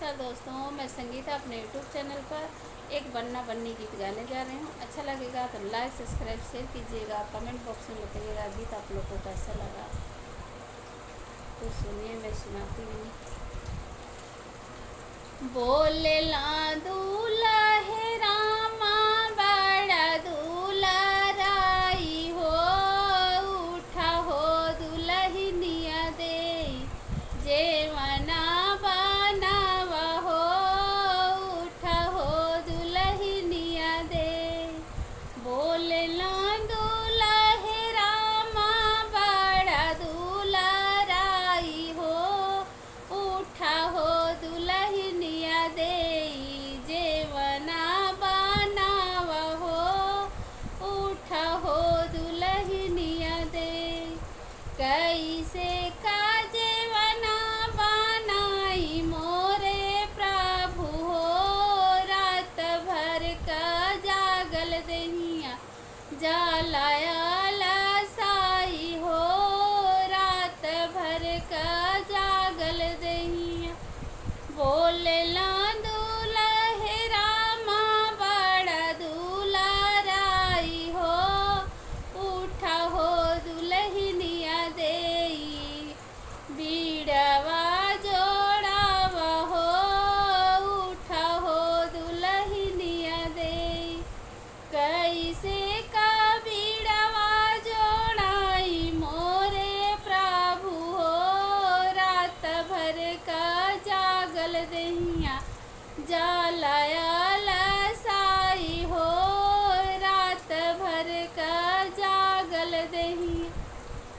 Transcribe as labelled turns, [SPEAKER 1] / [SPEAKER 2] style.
[SPEAKER 1] नमस्कार दोस्तों, मैं संगीता अपने यूट्यूब चैनल पर एक बनना बन्नी गीत गाने जा रही हूँ। अच्छा लगेगा तो लाइक सब्सक्राइब शेयर कीजिएगा। कमेंट बॉक्स में बताइएगा गीत आप लोग को कैसा लगा। तो सुनिए, मैं सुनाती हूँ। बोले ला दूँ